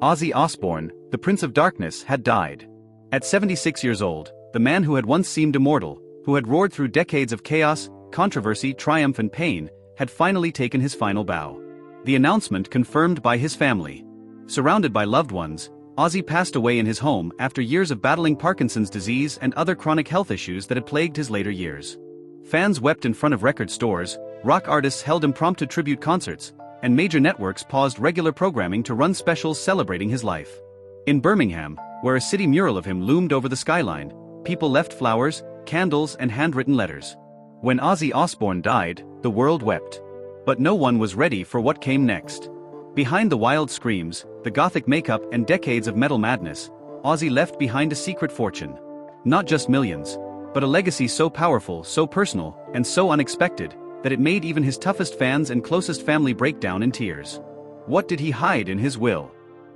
Ozzy Osbourne, the Prince of Darkness, had died. At 76 years old, the man who had once seemed immortal, who had roared through decades of chaos, controversy, triumph and pain, had finally taken his final bow. The announcement confirmed by his family. Surrounded by loved ones, Ozzy passed away in his home after years of battling Parkinson's disease and other chronic health issues that had plagued his later years. Fans wept in front of record stores, rock artists held impromptu tribute concerts, and major networks paused regular programming to run specials celebrating his life. In Birmingham, where a city mural of him loomed over the skyline, people left flowers, candles and handwritten letters. When Ozzy Osbourne died, the world wept. But no one was ready for what came next. Behind the wild screams, the gothic makeup and decades of metal madness, Ozzy left behind a secret fortune. Not just millions, but a legacy so powerful, so personal, and so unexpected, that it made even his toughest fans and closest family break down in tears. What did he hide in his will?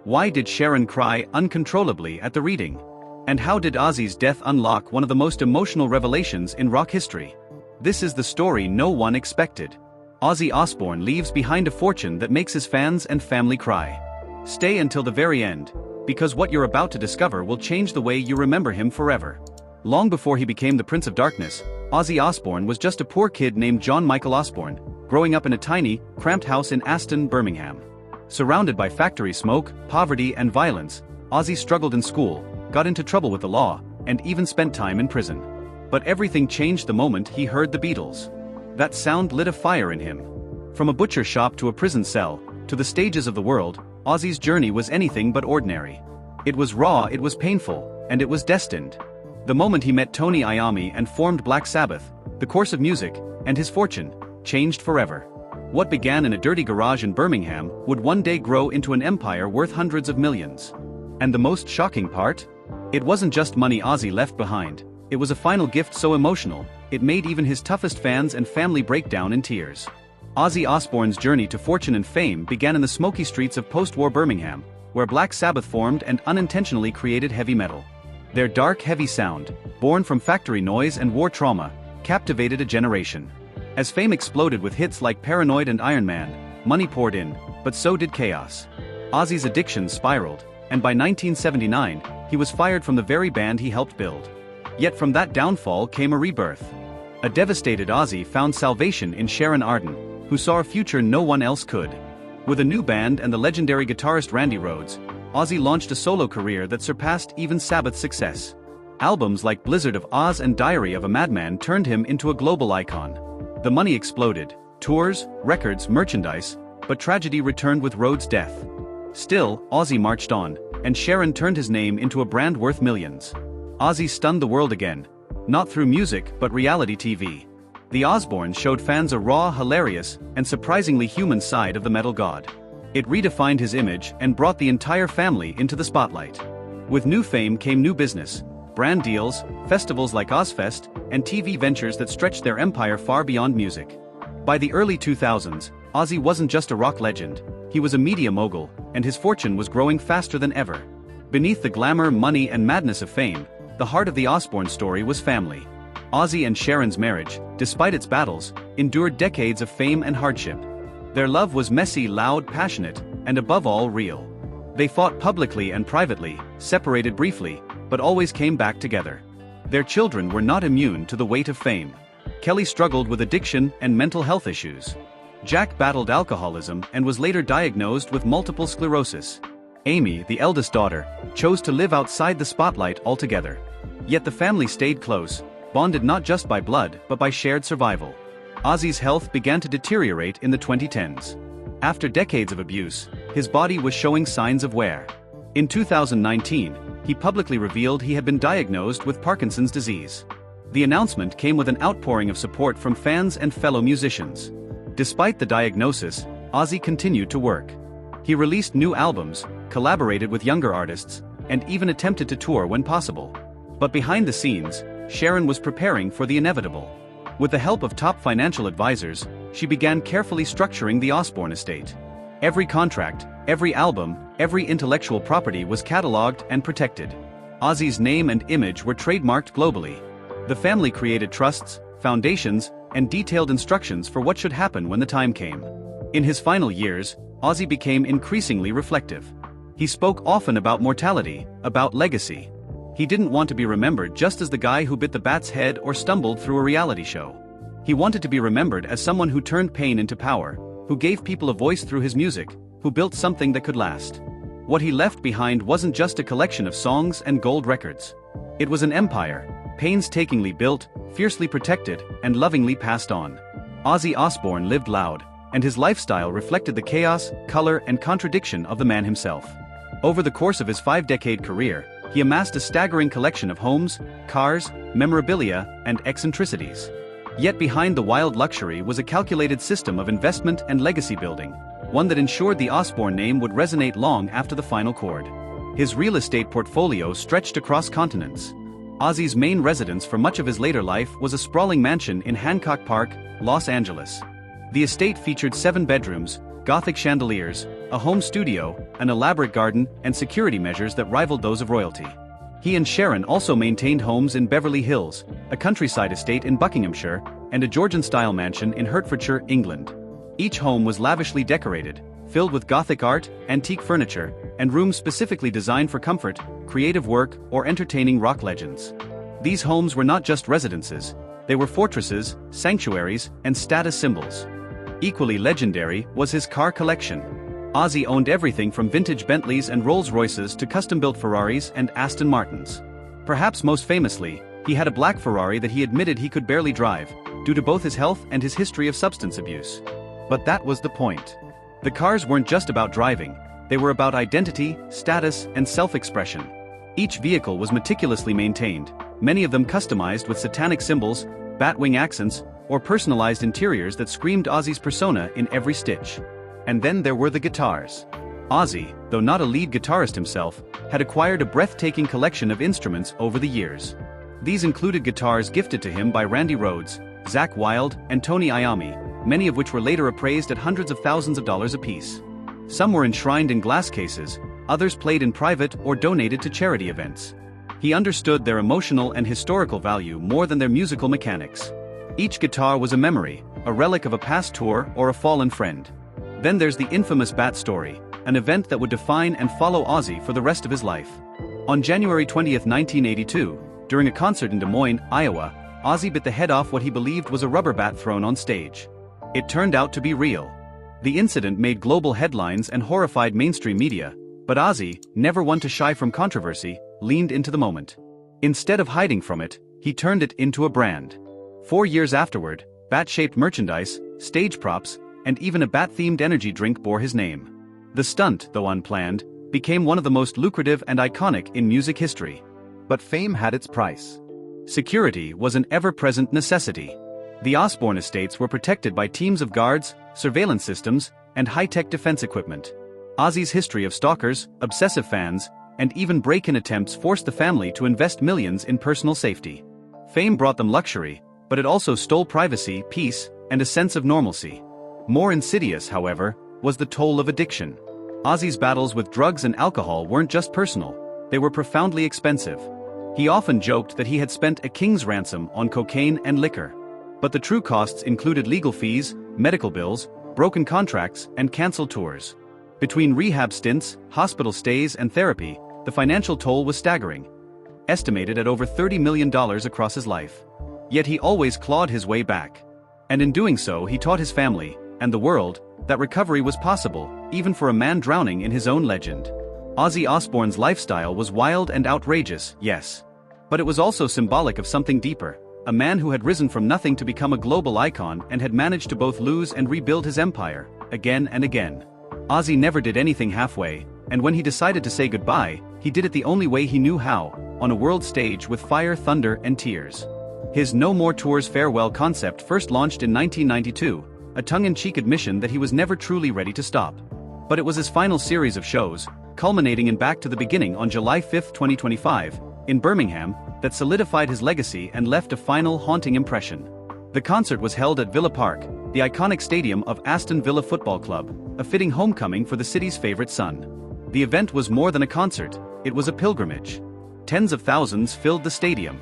Why did Sharon cry uncontrollably at the reading? And how did Ozzy's death unlock one of the most emotional revelations in rock history? This is the story no one expected. Ozzy Osbourne leaves behind a fortune that makes his fans and family cry. Stay until the very end, because what you're about to discover will change the way you remember him forever. Long before he became the Prince of Darkness, Ozzy Osbourne was just a poor kid named John Michael Osbourne, growing up in a tiny, cramped house in Aston, Birmingham. Surrounded by factory smoke, poverty and violence, Ozzy struggled in school, got into trouble with the law, and even spent time in prison. But everything changed the moment he heard the Beatles. That sound lit a fire in him. From a butcher shop to a prison cell, to the stages of the world, Ozzy's journey was anything but ordinary. It was raw, it was painful, and it was destined. The moment he met Tony Iommi and formed Black Sabbath, the course of music, and his fortune, changed forever. What began in a dirty garage in Birmingham would one day grow into an empire worth hundreds of millions. And the most shocking part? It wasn't just money Ozzy left behind, it was a final gift so emotional, it made even his toughest fans and family break down in tears. Ozzy Osbourne's journey to fortune and fame began in the smoky streets of post-war Birmingham, where Black Sabbath formed and unintentionally created heavy metal. Their dark, heavy sound, born from factory noise and war trauma, captivated a generation. As fame exploded with hits like Paranoid and Iron Man, money poured in, but so did chaos. Ozzy's addiction spiraled, and by 1979, he was fired from the very band he helped build. Yet from that downfall came a rebirth. A devastated Ozzy found salvation in Sharon, who saw a future no one else could. With a new band and the legendary guitarist Randy Rhoads, Ozzy launched a solo career that surpassed even Sabbath's success. Albums like Blizzard of Oz and Diary of a Madman turned him into a global icon. The money exploded, tours, records, merchandise, but tragedy returned with Rhoads' death. Still, Ozzy marched on, and Sharon turned his name into a brand worth millions. Ozzy stunned the world again, not through music but reality TV. The Osbournes showed fans a raw, hilarious, and surprisingly human side of the metal god. It redefined his image and brought the entire family into the spotlight. With new fame came new business, brand deals, festivals like Ozfest, and TV ventures that stretched their empire far beyond music. By the early 2000s, Ozzy wasn't just a rock legend, he was a media mogul, and his fortune was growing faster than ever. Beneath the glamour, money, and madness of fame, the heart of the Osbourne story was family. Ozzy and Sharon's marriage, despite its battles, endured decades of fame and hardship. Their love was messy, loud, passionate, and above all real. They fought publicly and privately, separated briefly, but always came back together. Their children were not immune to the weight of fame. Kelly struggled with addiction and mental health issues. Jack battled alcoholism and was later diagnosed with multiple sclerosis. Amy, the eldest daughter, chose to live outside the spotlight altogether. Yet the family stayed close, bonded not just by blood but by shared survival. Ozzy's health began to deteriorate in the 2010s. After decades of abuse, his body was showing signs of wear. In 2019, he publicly revealed he had been diagnosed with Parkinson's disease. The announcement came with an outpouring of support from fans and fellow musicians. Despite the diagnosis, Ozzy continued to work. He released new albums, collaborated with younger artists, and even attempted to tour when possible. But behind the scenes, Sharon was preparing for the inevitable. With the help of top financial advisors, she began carefully structuring the Osbourne estate. Every contract, every album, every intellectual property was catalogued and protected. Ozzy's name and image were trademarked globally. The family created trusts, foundations, and detailed instructions for what should happen when the time came. In his final years, Ozzy became increasingly reflective. He spoke often about mortality, about legacy. He didn't want to be remembered just as the guy who bit the bat's head or stumbled through a reality show. He wanted to be remembered as someone who turned pain into power, who gave people a voice through his music, who built something that could last. What he left behind wasn't just a collection of songs and gold records. It was an empire, painstakingly built, fiercely protected, and lovingly passed on. Ozzy Osbourne lived loud, and his lifestyle reflected the chaos, color, and contradiction of the man himself. Over the course of his 5-decade career, he amassed a staggering collection of homes, cars, memorabilia, and eccentricities. Yet behind the wild luxury was a calculated system of investment and legacy building, one that ensured the Osbourne name would resonate long after the final chord. His real estate portfolio stretched across continents. Ozzy's main residence for much of his later life was a sprawling mansion in Hancock Park, Los Angeles. The estate featured 7 bedrooms, Gothic chandeliers, a home studio, an elaborate garden, and security measures that rivaled those of royalty. He and Sharon also maintained homes in Beverly Hills, a countryside estate in Buckinghamshire, and a Georgian-style mansion in Hertfordshire, England. Each home was lavishly decorated, filled with Gothic art, antique furniture, and rooms specifically designed for comfort, creative work, or entertaining rock legends. These homes were not just residences, they were fortresses, sanctuaries, and status symbols. Equally legendary was his car collection. Ozzy owned everything from vintage Bentleys and Rolls-Royces to custom-built Ferraris and Aston Martins. Perhaps most famously, he had a black Ferrari that he admitted he could barely drive, due to both his health and his history of substance abuse. But that was the point. The cars weren't just about driving, they were about identity, status, and self-expression. Each vehicle was meticulously maintained, many of them customized with satanic symbols, batwing accents, or personalized interiors that screamed Ozzy's persona in every stitch. And then there were the guitars. Ozzy, though not a lead guitarist himself, had acquired a breathtaking collection of instruments over the years. These included guitars gifted to him by Randy Rhoads, Zakk Wylde, and Tony Iommi, many of which were later appraised at hundreds of thousands of dollars apiece. Some were enshrined in glass cases, others played in private or donated to charity events. He understood their emotional and historical value more than their musical mechanics. Each guitar was a memory, a relic of a past tour or a fallen friend. Then there's the infamous bat story, an event that would define and follow Ozzy for the rest of his life. On January 20, 1982, during a concert in Des Moines, Iowa, Ozzy bit the head off what he believed was a rubber bat thrown on stage. It turned out to be real. The incident made global headlines and horrified mainstream media, but Ozzy, never one to shy from controversy, leaned into the moment. Instead of hiding from it, he turned it into a brand. 4 years afterward, bat-shaped merchandise, stage props, and even a bat-themed energy drink bore his name. The stunt, though unplanned, became one of the most lucrative and iconic in music history. But fame had its price. Security was an ever-present necessity. The Osbourne estates were protected by teams of guards, surveillance systems, and high-tech defense equipment. Ozzy's history of stalkers, obsessive fans, and even break-in attempts forced the family to invest millions in personal safety. Fame brought them luxury, but it also stole privacy, peace, and a sense of normalcy. More insidious, however, was the toll of addiction. Ozzy's battles with drugs and alcohol weren't just personal, they were profoundly expensive. He often joked that he had spent a king's ransom on cocaine and liquor. But the true costs included legal fees, medical bills, broken contracts, and cancelled tours. Between rehab stints, hospital stays, and therapy, the financial toll was staggering, estimated at over $30 million across his life. Yet he always clawed his way back. And in doing so, he taught his family, and the world, that recovery was possible, even for a man drowning in his own legend. Ozzy Osbourne's lifestyle was wild and outrageous, yes. But it was also symbolic of something deeper, a man who had risen from nothing to become a global icon and had managed to both lose and rebuild his empire, again and again. Ozzy never did anything halfway, and when he decided to say goodbye, he did it the only way he knew how, on a world stage with fire, thunder, and tears. His No More Tours farewell concept first launched in 1992, a tongue-in-cheek admission that he was never truly ready to stop. But it was his final series of shows, culminating in Back to the Beginning on July 5, 2025, in Birmingham, that solidified his legacy and left a final haunting impression. The concert was held at Villa Park, the iconic stadium of Aston Villa Football Club, a fitting homecoming for the city's favorite son. The event was more than a concert, it was a pilgrimage. Tens of thousands filled the stadium.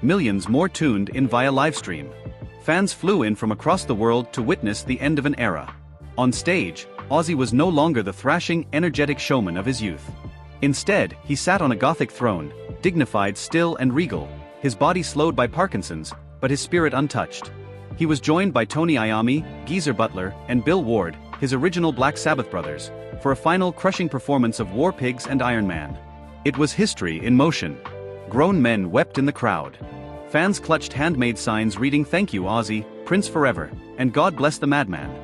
Millions more tuned in via livestream. Fans flew in from across the world to witness the end of an era. On stage, Ozzy was no longer the thrashing, energetic showman of his youth. Instead, he sat on a Gothic throne, dignified, still and regal, his body slowed by Parkinson's, but his spirit untouched. He was joined by Tony Iommi, Geezer Butler, and Bill Ward, his original Black Sabbath brothers, for a final crushing performance of War Pigs and Iron Man. It was history in motion. Grown men wept in the crowd. Fans clutched handmade signs reading "Thank you, Ozzy, Prince Forever," and "God Bless the Madman."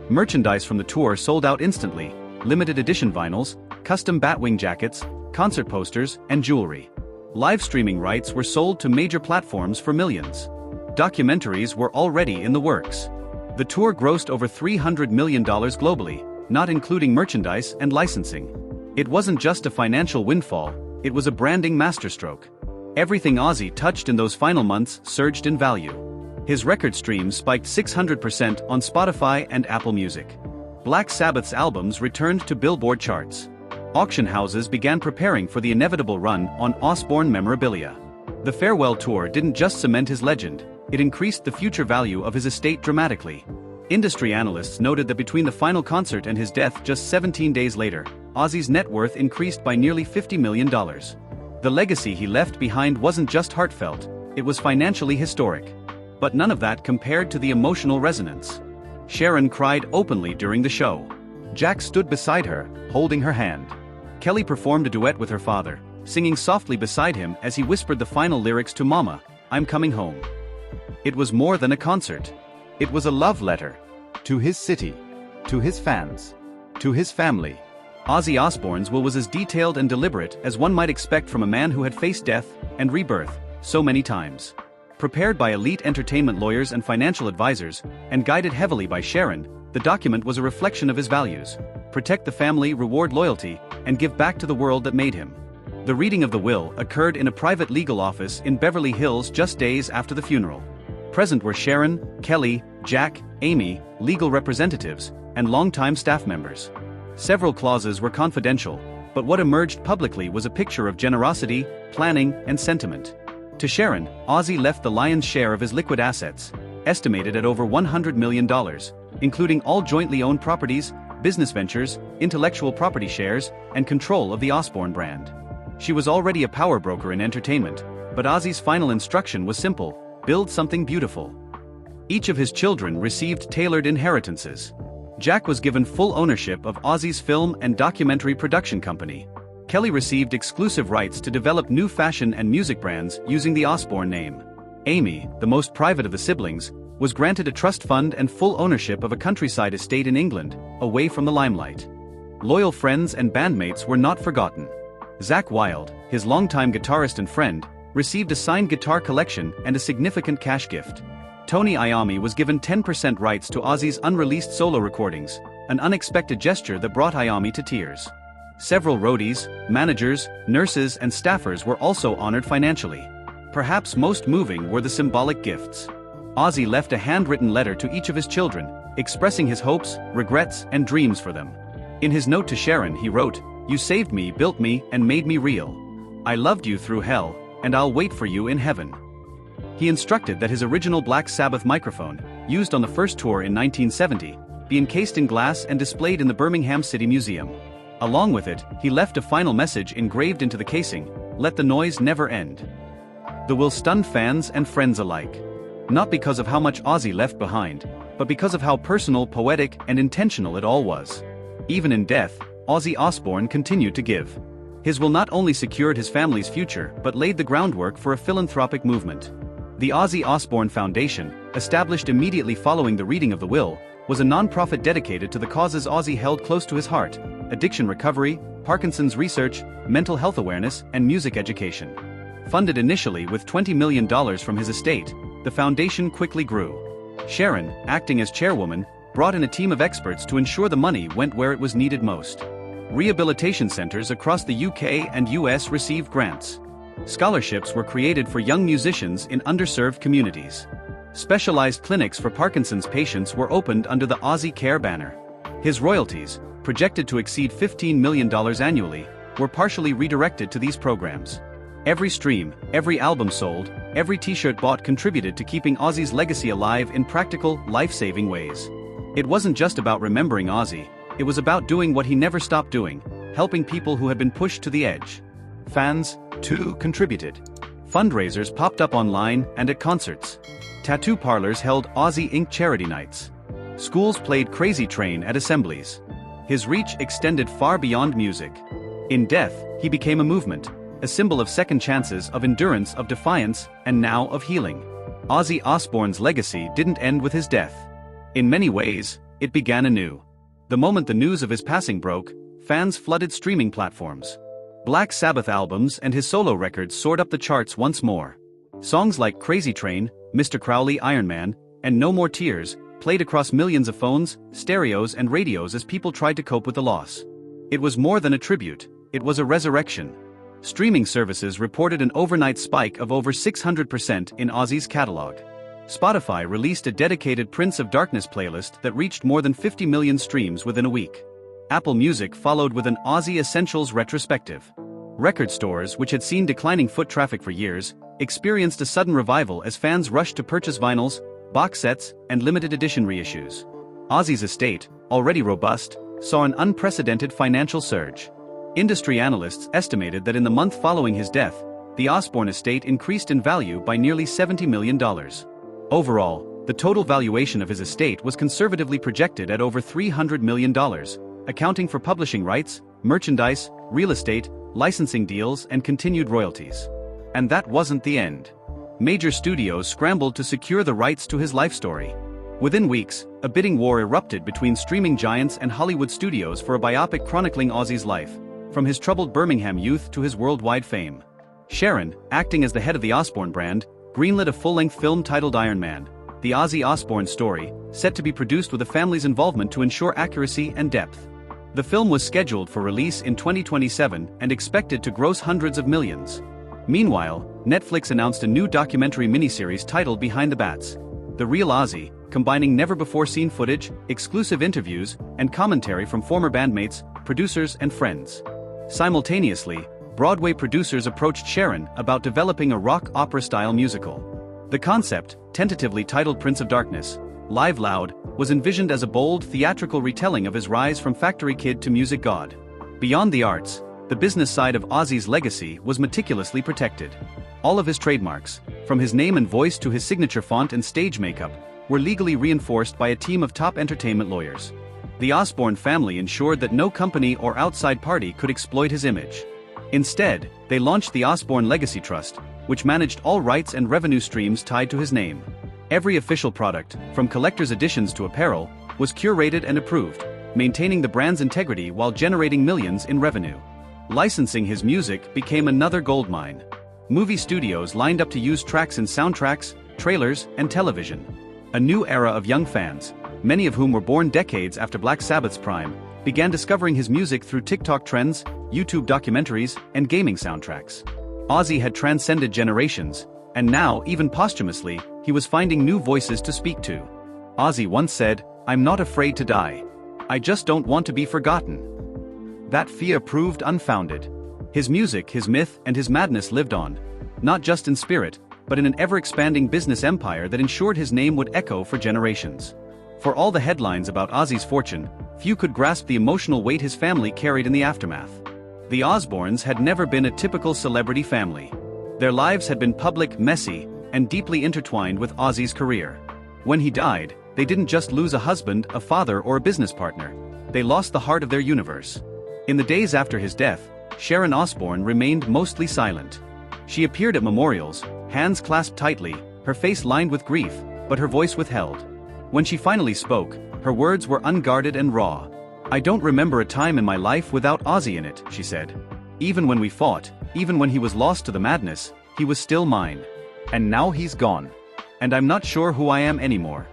Merchandise from the tour sold out instantly: limited edition vinyls, custom Batwing jackets, concert posters, and jewelry. Live streaming rights were sold to major platforms for millions. Documentaries were already in the works. The tour grossed over $300 million globally, not including merchandise and licensing. It wasn't just a financial windfall, it was a branding masterstroke. Everything Ozzy touched in those final months surged in value. His record streams spiked 600% on Spotify and Apple Music. Black Sabbath's albums returned to Billboard charts. Auction houses began preparing for the inevitable run on Osbourne memorabilia. The farewell tour didn't just cement his legend, it increased the future value of his estate dramatically. Industry analysts noted that between the final concert and his death just 17 days later, Ozzy's net worth increased by nearly $50 million. The legacy he left behind wasn't just heartfelt, it was financially historic. But none of that compared to the emotional resonance. Sharon cried openly during the show. Jack stood beside her, holding her hand. Kelly performed a duet with her father, singing softly beside him as he whispered the final lyrics to "Mama, I'm coming home." It was more than a concert. It was a love letter. To his city, to his fans, to his family. Ozzy Osbourne's will was as detailed and deliberate as one might expect from a man who had faced death and rebirth so many times. Prepared by elite entertainment lawyers and financial advisors, and guided heavily by Sharon, the document was a reflection of his values: protect the family, reward loyalty, and give back to the world that made him. The reading of the will occurred in a private legal office in Beverly Hills just days after the funeral. Present were Sharon, Kelly, Jack, Amy, legal representatives, and longtime staff members. Several clauses were confidential, but what emerged publicly was a picture of generosity, planning, and sentiment. To Sharon, Ozzy left the lion's share of his liquid assets, estimated at over $100 million, including all jointly owned properties, business ventures, intellectual property shares, and control of the Osbourne brand. She was already a power broker in entertainment, but Ozzy's final instruction was simple: build something beautiful. Each of his children received tailored inheritances. Jack was given full ownership of Ozzy's film and documentary production company. Kelly received exclusive rights to develop new fashion and music brands using the Osbourne name. Amy, the most private of the siblings, was granted a trust fund and full ownership of a countryside estate in England, away from the limelight. Loyal friends and bandmates were not forgotten. Zakk Wylde, his longtime guitarist and friend, received a signed guitar collection and a significant cash gift. Tony Iommi was given 10% rights to Ozzy's unreleased solo recordings, an unexpected gesture that brought Iommi to tears. Several roadies, managers, nurses, and staffers were also honored financially. Perhaps most moving were the symbolic gifts. Ozzy left a handwritten letter to each of his children, expressing his hopes, regrets, and dreams for them. In his note to Sharon, he wrote, "You saved me, built me, and made me real. I loved you through hell, and I'll wait for you in heaven." He instructed that his original Black Sabbath microphone, used on the first tour in 1970, be encased in glass and displayed in the Birmingham City Museum. Along with it, he left a final message engraved into the casing: "Let the noise never end." The will stunned fans and friends alike. Not because of how much Ozzy left behind, but because of how personal, poetic, and intentional it all was. Even in death, Ozzy Osbourne continued to give. His will not only secured his family's future but laid the groundwork for a philanthropic movement. The Ozzy Osbourne Foundation, established immediately following the reading of the will, was a non-profit dedicated to the causes Ozzy held close to his heart: addiction recovery, Parkinson's research, mental health awareness, and music education. Funded initially with $20 million from his estate, the foundation quickly grew. Sharon, acting as chairwoman, brought in a team of experts to ensure the money went where it was needed most. Rehabilitation centers across the UK and US received grants. Scholarships were created for young musicians in underserved communities. Specialized clinics for Parkinson's patients were opened under the Ozzy Care banner. His royalties, projected to exceed $15 million annually, were partially redirected to these programs. Every stream, every album sold, every t-shirt bought contributed to keeping Ozzy's legacy alive in practical, life-saving ways. It wasn't just about remembering Ozzy, It was about doing what he never stopped doing, helping people who had been pushed to the edge. Fans, too, contributed. Fundraisers popped up online and at concerts. Tattoo parlors held Ozzy Inc. charity nights. Schools played Crazy Train at assemblies. His reach extended far beyond music. In death, he became a movement, a symbol of second chances, of endurance, of defiance, and now of healing. Ozzy Osbourne's legacy didn't end with his death. In many ways, it began anew. The moment the news of his passing broke, fans flooded streaming platforms. Black Sabbath albums and his solo records soared up the charts once more. Songs like Crazy Train, Mr. Crowley, Iron Man, and No More Tears played across millions of phones, stereos, and radios as people tried to cope with the loss. It was more than a tribute, it was a resurrection. Streaming services reported an overnight spike of over 600% in Ozzy's catalog. Spotify released a dedicated Prince of Darkness playlist that reached more than 50 million streams within a week. Apple Music followed with an Ozzy Essentials retrospective. Record stores, which had seen declining foot traffic for years, experienced a sudden revival as fans rushed to purchase vinyls, box sets, and limited edition reissues. Ozzy's estate, already robust, saw an unprecedented financial surge. Industry analysts estimated that in the month following his death, the Osbourne estate increased in value by nearly $70 million. Overall, the total valuation of his estate was conservatively projected at over $300 million, accounting for publishing rights, merchandise, real estate, licensing deals, and continued royalties. And that wasn't the end. Major studios scrambled to secure the rights to his life story. Within weeks, a bidding war erupted between streaming giants and Hollywood studios for a biopic chronicling Ozzy's life, from his troubled Birmingham youth to his worldwide fame. Sharon, acting as the head of the Osbourne brand, greenlit a full-length film titled Iron Man, the Ozzy Osbourne story, set to be produced with the family's involvement to ensure accuracy and depth. The film was scheduled for release in 2027 and expected to gross hundreds of millions. Meanwhile, Netflix announced a new documentary miniseries titled Behind the Bats: The Real Ozzy, combining never-before-seen footage, exclusive interviews, and commentary from former bandmates, producers, and friends. Simultaneously, Broadway producers approached Sharon about developing a rock opera-style musical. The concept, tentatively titled Prince of Darkness, Live Loud, was envisioned as a bold, theatrical retelling of his rise from factory kid to music god. Beyond the arts, the business side of Ozzy's legacy was meticulously protected. All of his trademarks, from his name and voice to his signature font and stage makeup, were legally reinforced by a team of top entertainment lawyers. The Osbourne family ensured that no company or outside party could exploit his image. Instead, they launched the Osbourne Legacy Trust, which managed all rights and revenue streams tied to his name. Every official product, from collector's editions to apparel, was curated and approved, maintaining the brand's integrity while generating millions in revenue. Licensing his music became another goldmine. Movie studios lined up to use tracks in soundtracks, trailers, and television. A new era of young fans, many of whom were born decades after Black Sabbath's prime, began discovering his music through TikTok trends, YouTube documentaries, and gaming soundtracks. Ozzy had transcended generations, and now, even posthumously, he was finding new voices to speak to. Ozzy once said, "I'm not afraid to die. I just don't want to be forgotten." That fear proved unfounded. His music, his myth, and his madness lived on, not just in spirit, but in an ever-expanding business empire that ensured his name would echo for generations. For all the headlines about Ozzy's fortune, few could grasp the emotional weight his family carried in the aftermath. The Osbournes had never been a typical celebrity family. Their lives had been public, messy, and deeply intertwined with Ozzy's career. When he died, they didn't just lose a husband, a father, or a business partner. They lost the heart of their universe. In the days after his death, Sharon Osbourne remained mostly silent. She appeared at memorials, hands clasped tightly, her face lined with grief, but her voice withheld. When she finally spoke, her words were unguarded and raw. "I don't remember a time in my life without Ozzy in it," she said. "Even when we fought, even when he was lost to the madness, he was still mine. And now he's gone. And I'm not sure who I am anymore."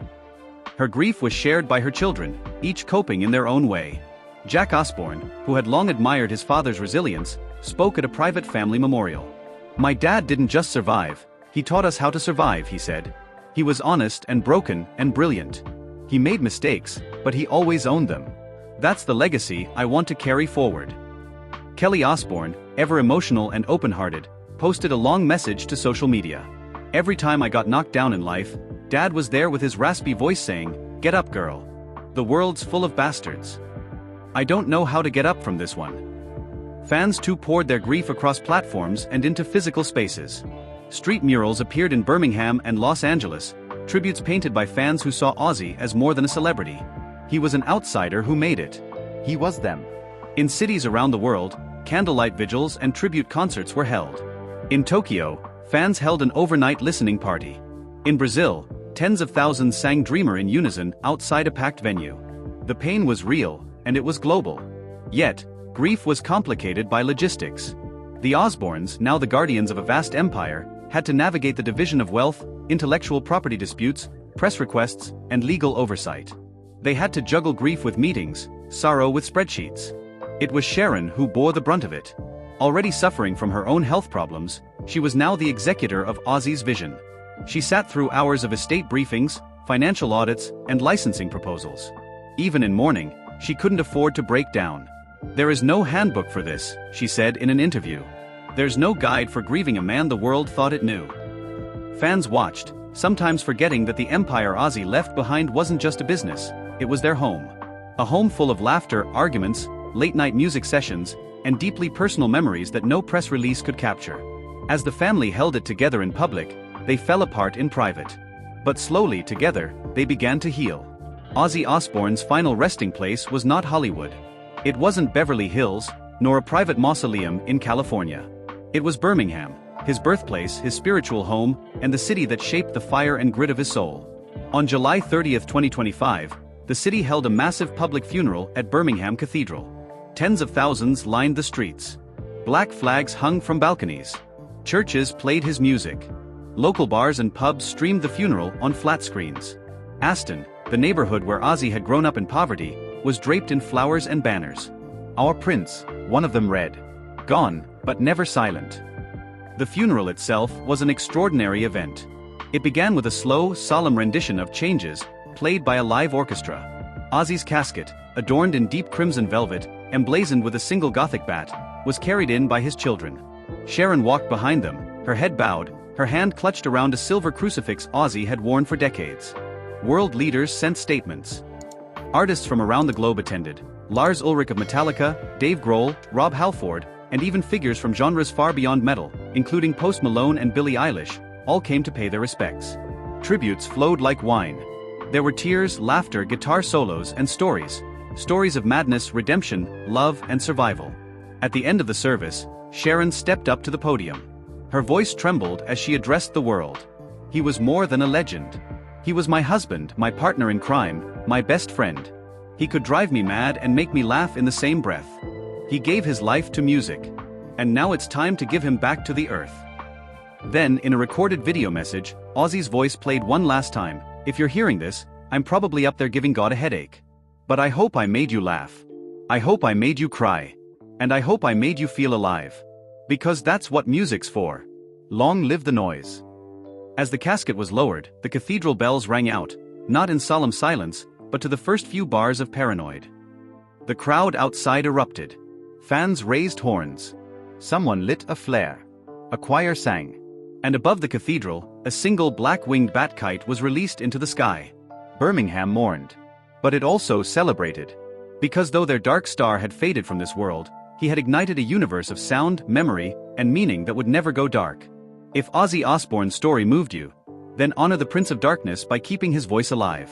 Her grief was shared by her children, each coping in their own way. Jack Osbourne, who had long admired his father's resilience, spoke at a private family memorial. "My dad didn't just survive, he taught us how to survive," he said. "He was honest and broken and brilliant. He made mistakes, but he always owned them. That's the legacy I want to carry forward." Kelly Osbourne, ever emotional and open-hearted, posted a long message to social media. "Every time I got knocked down in life, Dad was there with his raspy voice saying, 'Get up, girl. The world's full of bastards.'" I don't know how to get up from this one. Fans too poured their grief across platforms and into physical spaces. Street murals appeared in Birmingham and Los Angeles, tributes painted by fans who saw Ozzy as more than a celebrity. He was an outsider who made it. He was them. In cities around the world, candlelight vigils and tribute concerts were held. In Tokyo, fans held an overnight listening party. In Brazil, tens of thousands sang Dreamer in unison outside a packed venue. The pain was real, and it was global. Yet, grief was complicated by logistics. The Osbournes, now the guardians of a vast empire, had to navigate the division of wealth, intellectual property disputes, press requests, and legal oversight. They had to juggle grief with meetings, sorrow with spreadsheets. It was Sharon who bore the brunt of it. Already suffering from her own health problems, she was now the executor of Ozzy's vision. She sat through hours of estate briefings, financial audits, and licensing proposals. Even in mourning, she couldn't afford to break down. "There is no handbook for this," she said in an interview. "There's no guide for grieving a man the world thought it knew." Fans watched, sometimes forgetting that the empire Ozzy left behind wasn't just a business, it was their home. A home full of laughter, arguments, late-night music sessions, and deeply personal memories that no press release could capture. As the family held it together in public, they fell apart in private. But slowly, together, they began to heal. Ozzy Osbourne's final resting place was not Hollywood. It wasn't Beverly Hills, nor a private mausoleum in California. It was Birmingham, his birthplace, his spiritual home, and the city that shaped the fire and grit of his soul. On July 30, 2025, the city held a massive public funeral at Birmingham Cathedral. Tens of thousands lined the streets. Black flags hung from balconies. Churches played his music. Local bars and pubs streamed the funeral on flat screens. Aston, the neighborhood where Ozzy had grown up in poverty, was draped in flowers and banners. "Our Prince," one of them read. "Gone, but never silent." The funeral itself was an extraordinary event. It began with a slow, solemn rendition of Changes, played by a live orchestra. Ozzy's casket, adorned in deep crimson velvet, emblazoned with a single Gothic bat, was carried in by his children. Sharon walked behind them, her head bowed, her hand clutched around a silver crucifix Ozzy had worn for decades. World leaders sent statements. Artists from around the globe attended. Lars Ulrich of Metallica, Dave Grohl, Rob Halford, and even figures from genres far beyond metal, including Post Malone and Billie Eilish, all came to pay their respects. Tributes flowed like wine. There were tears, laughter, guitar solos, and stories. Stories of madness, redemption, love, and survival. At the end of the service, Sharon stepped up to the podium. Her voice trembled as she addressed the world. "He was more than a legend. He was my husband, my partner in crime, my best friend. He could drive me mad and make me laugh in the same breath. He gave his life to music. And now it's time to give him back to the earth." Then, in a recorded video message, Ozzy's voice played one last time. "If you're hearing this, I'm probably up there giving God a headache. But I hope I made you laugh. I hope I made you cry. And I hope I made you feel alive. Because that's what music's for. Long live the noise." As the casket was lowered, the cathedral bells rang out, not in solemn silence, but to the first few bars of Paranoid. The crowd outside erupted. Fans raised horns. Someone lit a flare. A choir sang. And above the cathedral, a single black-winged bat kite was released into the sky. Birmingham mourned. But it also celebrated. Because though their dark star had faded from this world, he had ignited a universe of sound, memory, and meaning that would never go dark. If Ozzy Osbourne's story moved you, then honor the Prince of Darkness by keeping his voice alive.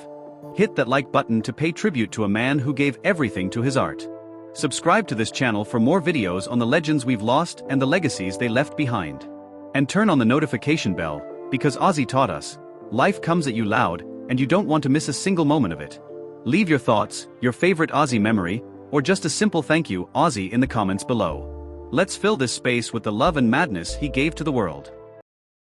Hit that like button to pay tribute to a man who gave everything to his art. Subscribe to this channel for more videos on the legends we've lost and the legacies they left behind. And turn on the notification bell, because Ozzy taught us, life comes at you loud, and you don't want to miss a single moment of it. Leave your thoughts, your favorite Ozzy memory, or just a simple thank you, Ozzy, in the comments below. Let's fill this space with the love and madness he gave to the world.